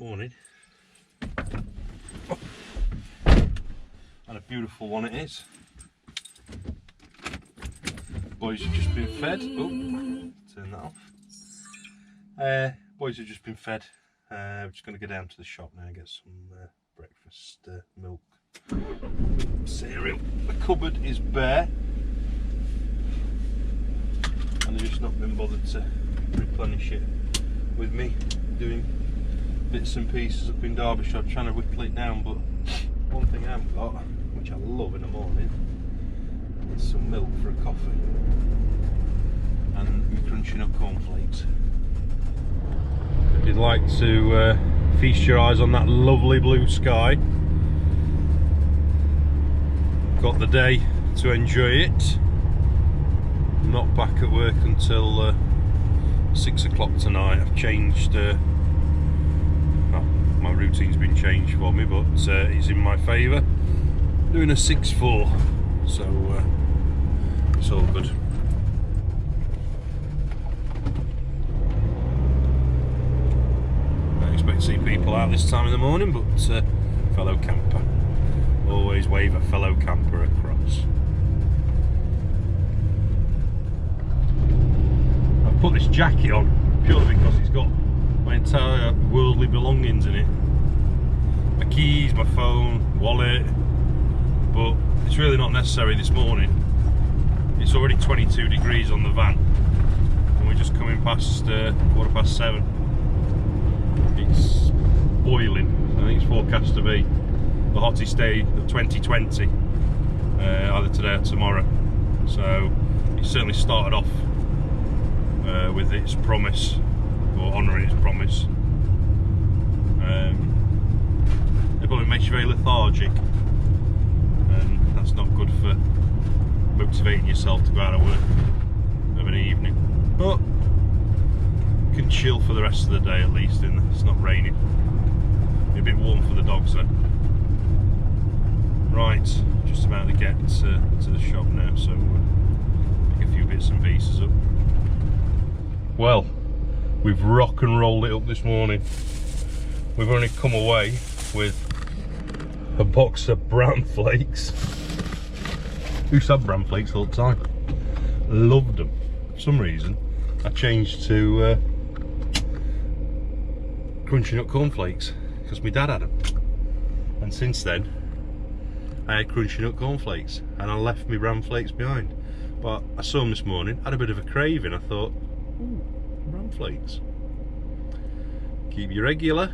Morning. Oh. And a beautiful one it is. Boys have just been fed. Oh, turn that off. Boys have just been fed. We're just going to go down to the shop now and get some breakfast milk, cereal. The cupboard is bare, and I've just not been bothered to replenish it with me doing bits and pieces up in Derbyshire, trying to whittle it down. But one thing I haven't got, which I love in the morning, is some milk for a coffee and me crunching up cornflakes. If you'd like to feast your eyes on that lovely blue sky, got the day to enjoy it. I'm not back at work until 6 o'clock tonight. I've changed, well, my routine's been changed for me, but it's in my favour. Doing a 6-4, so it's all good. Expect to see people out this time in the morning, but fellow camper, always wave a fellow camper across. I've put this jacket on purely because it's got my entire worldly belongings in it, my keys, my phone, wallet, but it's really not necessary this morning. It's already 22 degrees on the van and we're just coming past 7:15. It's boiling. I think it's forecast to be the hottest day of 2020, either today or tomorrow. So it certainly started off with its promise, or honouring its promise. It probably makes you very lethargic, and that's not good for motivating yourself to go out of work of an evening. But can chill for the rest of the day at least, and it's not raining. Be a bit warm for the dogs though. Right, just about to get to the shop now, so pick a few bits and pieces up. Well, we've rock and rolled it up this morning. We've only come away with a box of bran flakes. We used to have bran flakes all the time. Loved them. For some reason I changed to crunching up cornflakes because my dad had them, and since then I had crunching up cornflakes and I left my bran flakes behind. But I saw them this morning, had a bit of a craving. I thought, ooh, bran flakes, keep you regular.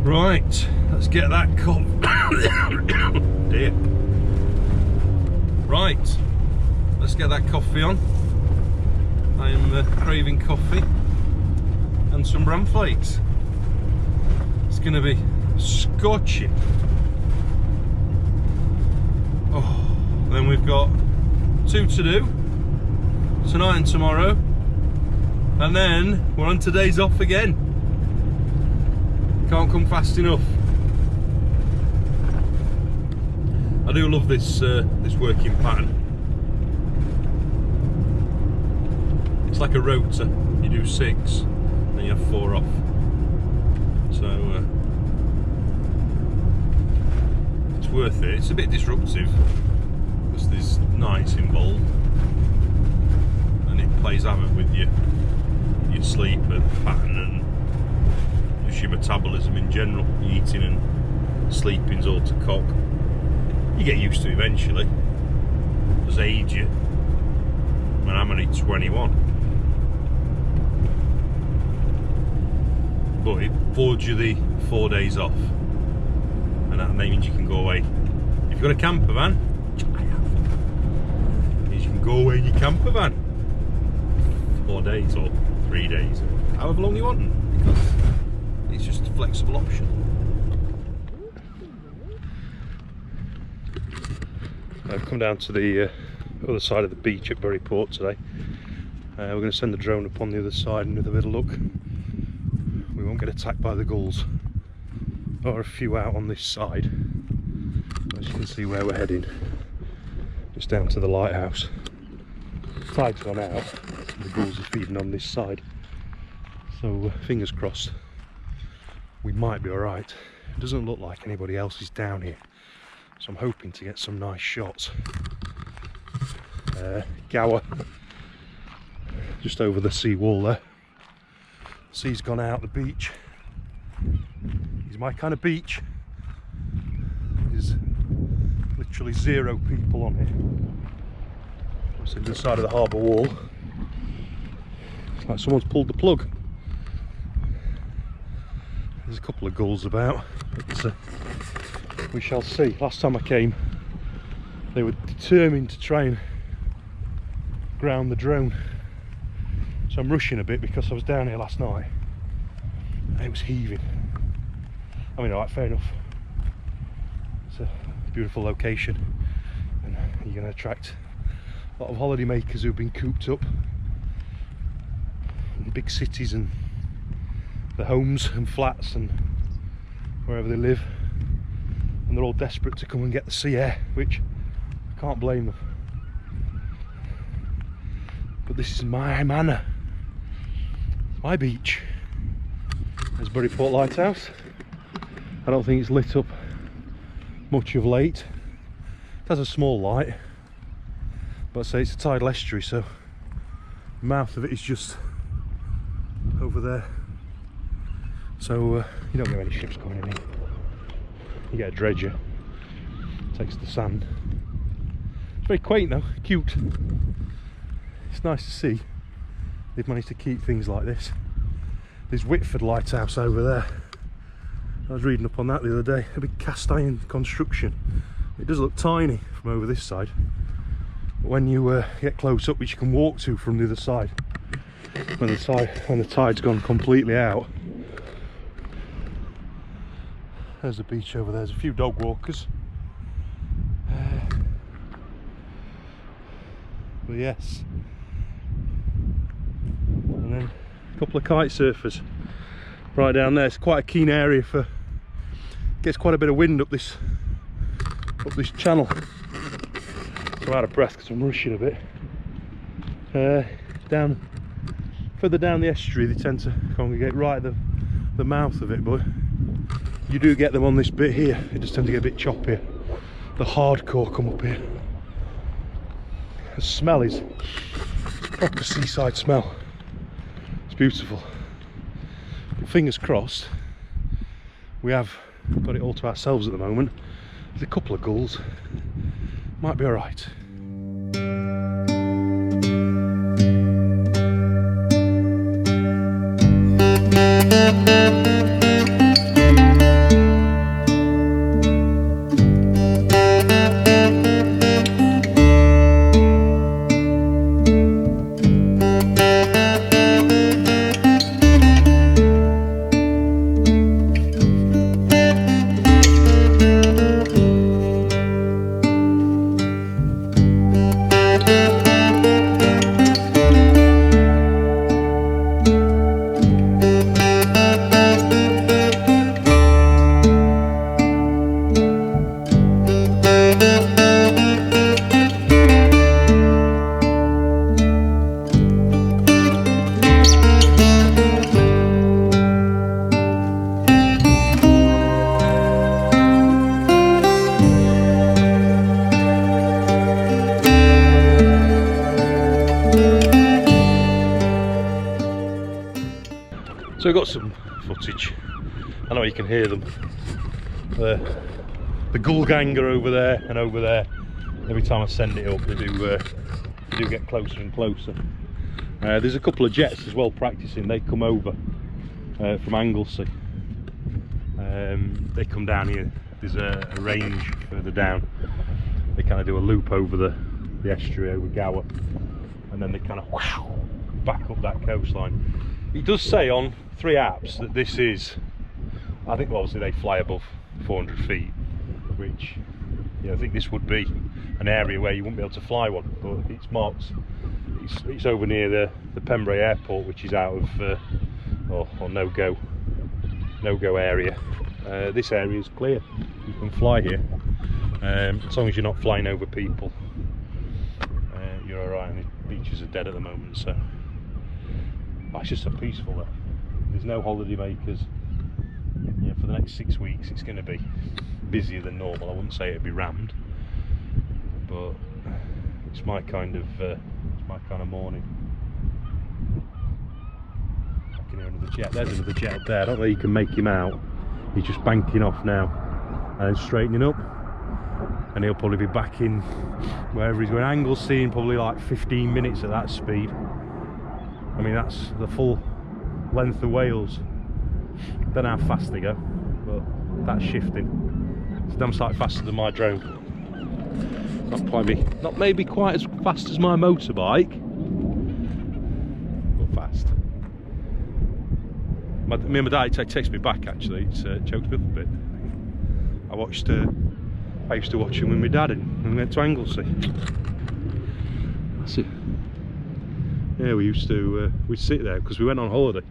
Right, let's get that cup. Dear. Right, let's get that coffee on. I am craving coffee and some bran flakes. It's going to be scorching. Oh, then we've got 2 to do, tonight and tomorrow, and then we're on today's off again. Can't come fast enough. I do love this this working pattern. It's like a rota. You do 6, then you have 4 off. So it's worth it. It's a bit disruptive because there's nights involved, and it plays havoc with your sleep and pattern and just your metabolism in general. Your eating and sleeping's all to cock. You get used to it eventually. It does age you. And I'm only 21. But it affords you the 4 days off, and that means you can go away. If you've got a camper van, I have, means you can go away in your camper van 4 days or 3 days, or however long you want, because it's just a flexible option. I've come down to the other side of the beach at Burry Port today. We're going to send the drone up on the other side and have a bit of look. We won't get attacked by the gulls. There are a few out on this side. As you can see where we're heading, just down to the lighthouse. Tide's gone out, The gulls are feeding on this side, so fingers crossed we might be alright. It doesn't look like anybody else is down here, so I'm hoping to get some nice shots. Gower, just over the sea wall there. Sea's gone out the beach. It's my kind of beach. There's literally 0 people on here. It's in the side of the harbour wall. It's like someone's pulled the plug. There's a couple of gulls about, but we shall see. Last time I came, they were determined to try and ground the drone. So I'm rushing a bit because I was down here last night and it was heaving. I mean, alright, fair enough. It's a beautiful location and you're going to attract a lot of holiday makers who've been cooped up in big cities and the homes and flats and wherever they live, and they're all desperate to come and get the sea air, which I can't blame them. But this is my manor, my beach. There's Burry Lighthouse. I don't think it's lit up much of late. It has a small light, but I say it's a tidal estuary, so the mouth of it is just over there. So you don't get any ships coming in here. You get a dredger, takes the sand. It's very quaint though, cute. It's nice to see they've managed to keep things like this. There's Whitford Lighthouse over there. I was reading up on that the other day. A big cast iron construction. It does look tiny from over this side, but when you get close up, which you can walk to from the other side, when the tide's gone completely out. There's the beach over there. There's a few dog walkers. But yes. And then a couple of kite surfers right down there. It's quite a keen area for, gets quite a bit of wind up this channel. So I'm out of breath because I'm rushing a bit. Further down the estuary they tend to congregate right at the mouth of it, but you do get them on this bit here. They just tend to get a bit choppier. The hardcore come up here. The smell is proper seaside smell. It's beautiful. But fingers crossed, we have got it all to ourselves at the moment. There's a couple of gulls. Might be alright. So I've got some footage. I know you can hear them. The gull gang are over there and over there. Every time I send it up, they do get closer and closer. There's a couple of jets as well practicing. They come over from Anglesey. They come down here. There's a range further down. They kind of do a loop over the estuary, over Gower, and then they kind of back up that coastline. It does say on 3 apps that this is, I think obviously they fly above 400 feet, which, I think this would be an area where you wouldn't be able to fly one, but it's marked, it's over near the Pembrey airport, which is out of or no-go area. This area is clear, you can fly here, as long as you're not flying over people, you're alright. And the beaches are dead at the moment, so Oh, it's just so peaceful there. There's no holiday makers. Yeah, for the next 6 weeks it's going to be busier than normal. I wouldn't say it'd be rammed, but it's my kind of morning. I can hear another jet. There's another jet up there. I don't know if you can make him out. He's just banking off now and then straightening up, and he'll probably be back in wherever he's going. Anglesey in probably like 15 minutes at that speed. I mean, that's the full length of Wales. Don't know how fast they go, but that's shifting. It's a damn sight faster than my drone. Not maybe quite as fast as my motorbike, but fast. Me and my dad texted me back actually. It's choked me up a bit. I used to watch him with my dad and we went to Anglesey. That's it. Yeah, we used to we'd sit there because we went on holiday.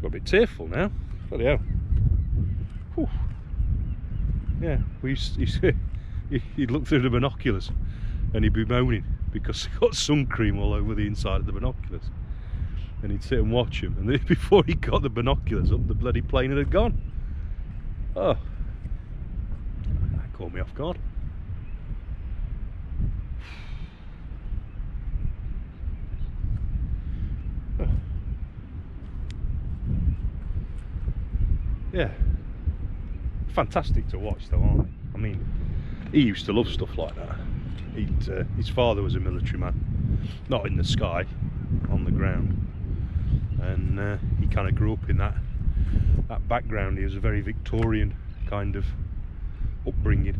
Got a bit tearful now. Bloody hell. Whew. Yeah, we used to, he'd look through the binoculars and he'd be moaning because he got sun cream all over the inside of the binoculars. And he'd sit and watch him, and then before he got the binoculars up, the bloody plane had gone. Oh, that caught me off guard. Oh. Yeah, fantastic to watch though, aren't they? I mean, he used to love stuff like that. His father was a military man, not in the sky, on the ground. And he kind of grew up in that background. He was a very Victorian kind of upbringing,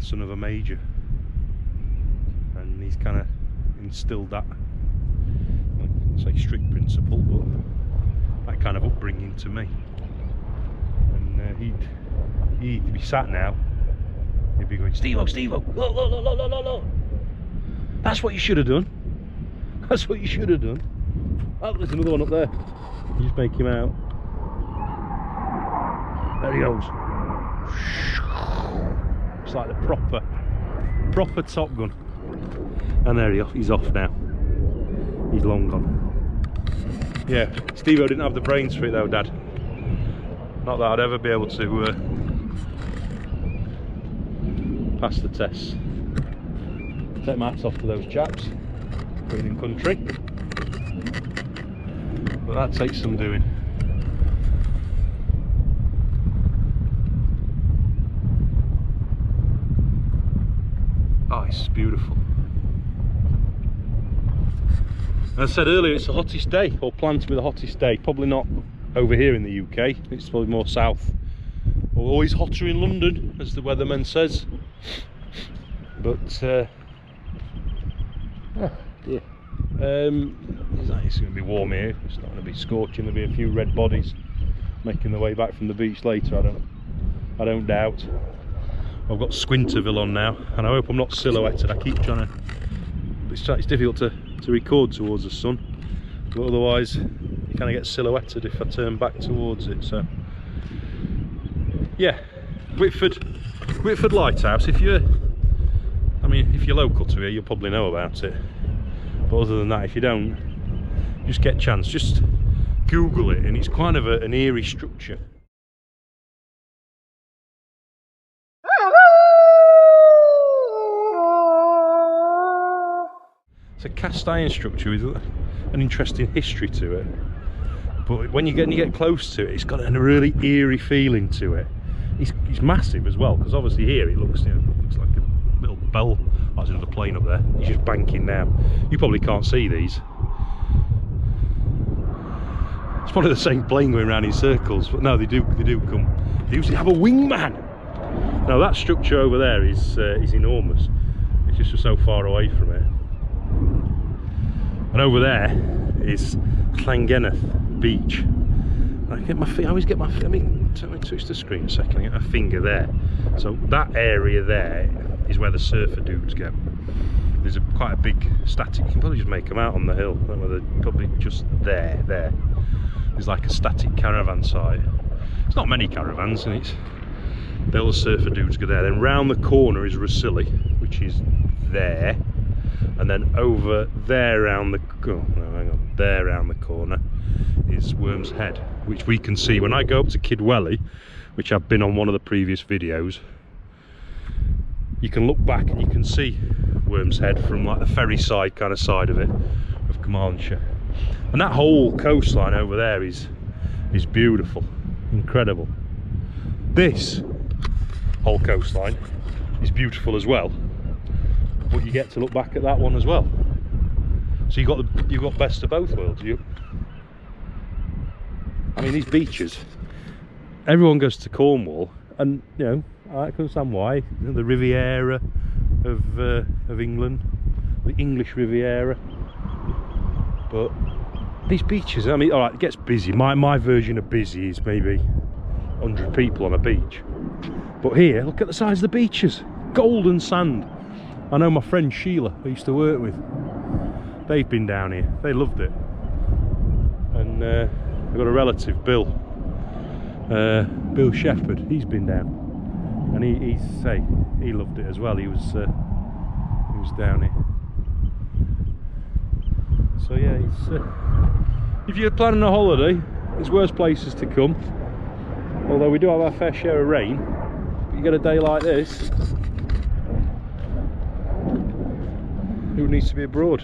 son of a major, and he's kind of instilled that, I wouldn't say strict principle, but that kind of upbringing to me. And he'd be sat now, he'd be going, Steve-o, Steve-o, look, look, look, look, look, look, look. That's what you should have done. That's what you should have done. Oh, there's another one up there. You just make him out. There he goes. It's like the proper Top Gun. And there he's off now. He's long gone. Yeah, Steve-o didn't have the brains for it though, Dad. Not that I'd ever be able to pass the test. Take my hats off to those chaps. Green in country. But that takes some doing. Oh, it's beautiful. As I said earlier, it's the hottest day, or planned to be the hottest day. Probably not over here in the UK. It's probably more south. Always hotter in London, as the weatherman says. But yeah. It's going to be warm here. It's not going to be scorching. There'll be a few red bodies making their way back from the beach later. I don't doubt. I've got Squinterville on now, and I hope I'm not silhouetted. I keep trying to. It's difficult to record towards the sun, but otherwise you kind of get silhouetted if I turn back towards it. So yeah, Whitford Lighthouse. If you're local to here, you'll probably know about it. But other than that, if you don't, just get a chance, just Google it, and it's kind of an eerie structure. It's a cast iron structure with an interesting history to it. But when you get close to it, it's got a really eerie feeling to it. It's massive as well, because obviously here it looks, looks like a little bell. Oh, there's another plane up there. He's just banking now. You probably can't see these. It's probably the same plane going around in circles, but no, they do come. They usually have a wingman. Now that structure over there is enormous. It's just so far away from it. And over there is Llangennith Beach. I always get my feet. Let me touch the screen a second. I get my finger there. So that area there is where the surfer dudes go. There's quite a big static. You can probably just make them out on the hill. I don't know whether probably just there. There's like a static caravan site. It's not many caravans, and all the surfer dudes go there. Then round the corner is Rosilly, which is there. and then over there around the there around the corner is Worm's Head, which we can see when I go up to Kidwelly, which I've been on one of the previous videos. You can look back and you can see Worm's Head from like the ferry side kind of side of it, of Carmarthenshire. And that whole coastline over there is beautiful, incredible. This whole coastline is beautiful as well, but you get to look back at that one as well. So you've got best of both worlds. I mean, these beaches, everyone goes to Cornwall, and you know, I can understand why. The Riviera of England, the English Riviera. But these beaches, I mean, all right, it gets busy. My version of busy is maybe 100 people on a beach. But here, look at the size of the beaches. Golden sand. I know my friend Sheila, who I used to work with, they've been down here. They loved it. And I've got a relative, Bill Shepherd. He's been down, and he loved it as well. He was down here. So yeah, it's if you're planning a holiday, there's worse places to come. Although we do have our fair share of rain, but you get a day like this, who needs to be abroad?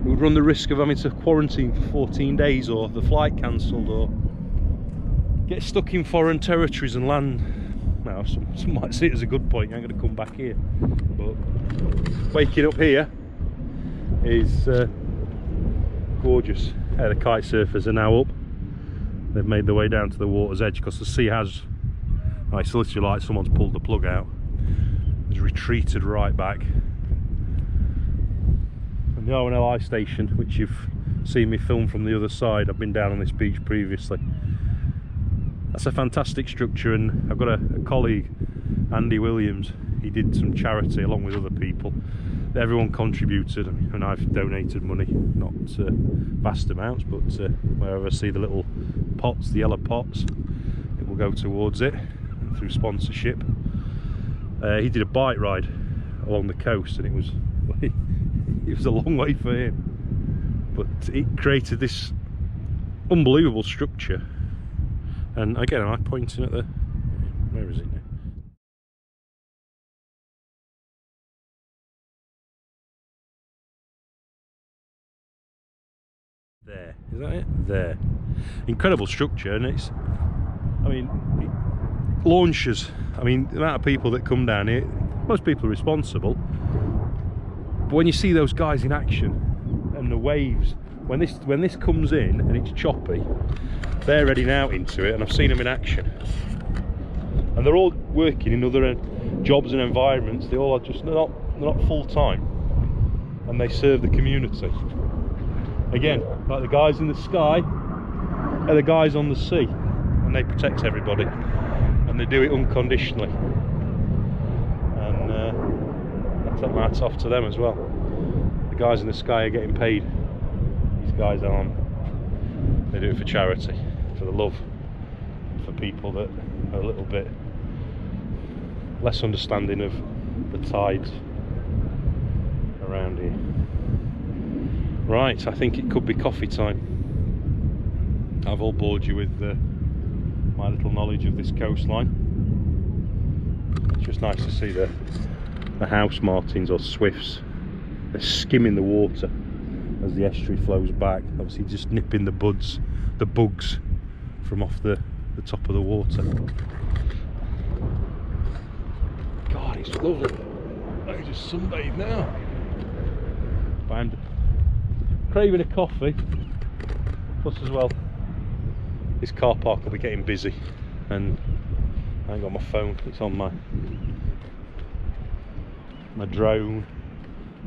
Who would run the risk of having to quarantine for 14 days, or the flight cancelled, or get stuck in foreign territories and land? Now, some might see it as a good point. You ain't going to come back here. But waking up here is gorgeous. The kite surfers are now up. They've made their way down to the water's edge because the sea has, it's literally like someone's pulled the plug out. It's retreated right back. And the RNLI station, which you've seen me film from the other side, I've been down on this beach previously. That's a fantastic structure, and I've got a colleague, Andy Williams. He did some charity along with other people. Everyone contributed, and I've donated money, not vast amounts, but wherever I see the little pots, the yellow pots, it will go towards it through sponsorship. He did a bike ride along the coast, and it was a long way for him, but it created this unbelievable structure. And again, am I pointing at the, where is it now? There, is that it? There. Incredible structure, and it's, I mean, it launches. I mean, the amount of people that come down here, most people are responsible. But when you see those guys in action, and the waves, when this comes in and it's choppy, they're heading out into it, and I've seen them in action. And they're all working in other jobs and environments. They all are just, they're not full time, and they serve the community. Again, like the guys in the sky are the guys on the sea, and they protect everybody, and they do it unconditionally. And I take my hats off to them as well. The guys in the sky are getting paid. These guys aren't. They do it for charity, for the love, for people that are a little bit less understanding of the tides around here. Right, I think it could be coffee time. I've all bored you with my little knowledge of this coastline. It's just nice to see the house martins or swifts. They're skimming the water as the estuary flows back, obviously just nipping the bugs from off the top of the water. God, it's lovely. I can just sunbathe now. But I'm craving a coffee. Plus as well, this car park will be getting busy, and I ain't got my phone, it's on my drone.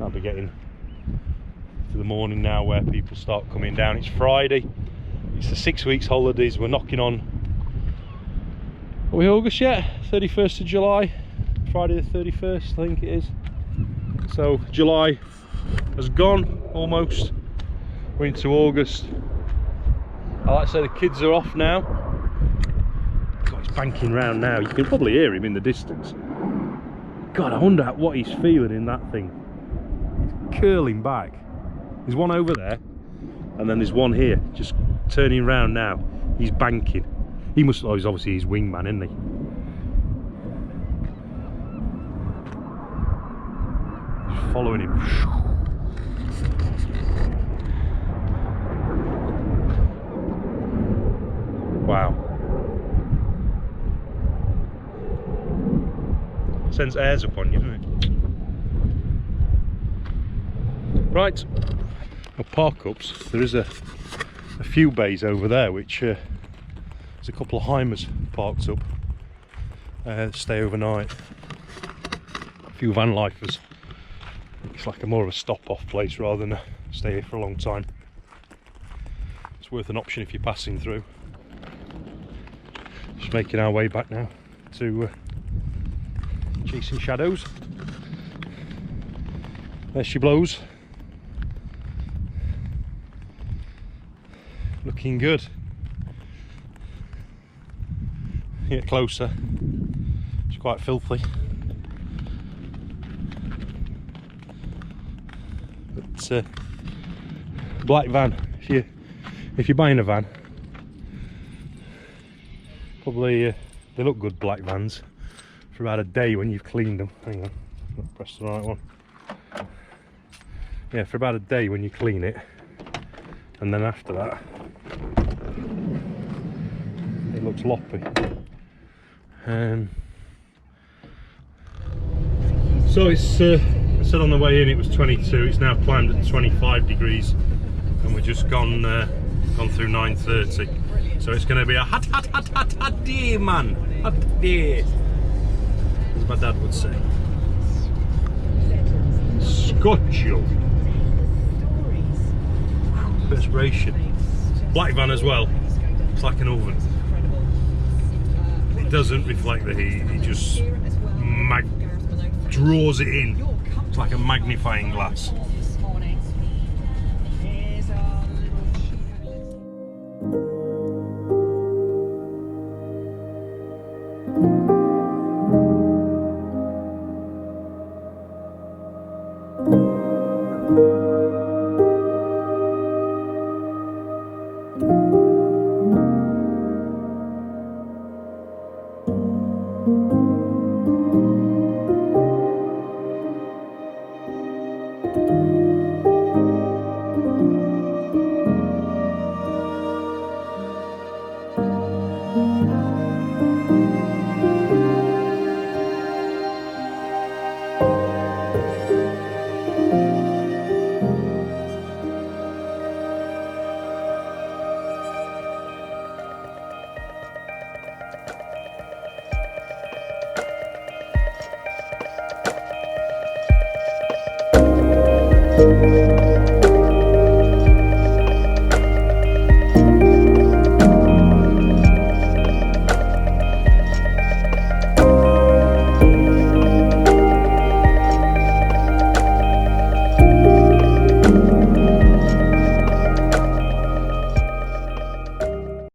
I'll be getting to the morning now where people start coming down. It's Friday, it's the 6 weeks holidays, we're knocking on, are we August yet? 31st of July, Friday the 31st I think it is. So July has gone almost, we're into August. I like to say the kids are off now. God, he's banking round now, you can probably hear him in the distance. God, I wonder what he's feeling in that thing. curling back. There's one over there, and then there's one here, just turning round now. He's banking. He must, oh, he's obviously his wingman, isn't he? Just following him. Wow. Sends airs upon you, doesn't it? Right. Well, park ups. There is a few bays over there, which there's a couple of Heimers parked up. Stay overnight. A few van lifers. It's like more of a stop-off place rather than a stay here for a long time. It's worth an option if you're passing through. Just making our way back now to Chasing Shadows. There she blows. Looking good. Get closer. It's quite filthy. But black van. If you're buying a van, probably they look good, black vans, for about a day when you've cleaned them. Hang on, not press the right one. Yeah, for about a day when you clean it, and then after that it looks loppy. So it's I said on the way in it was 22. It's now climbed at 25 degrees, and we've just gone through 9:30. So it's going to be a hot day, man. Hot day, as my dad would say. Scotcho. Perspiration. Black van as well. It's like an oven. It doesn't reflect the heat. It just draws it in. It's like a magnifying glass.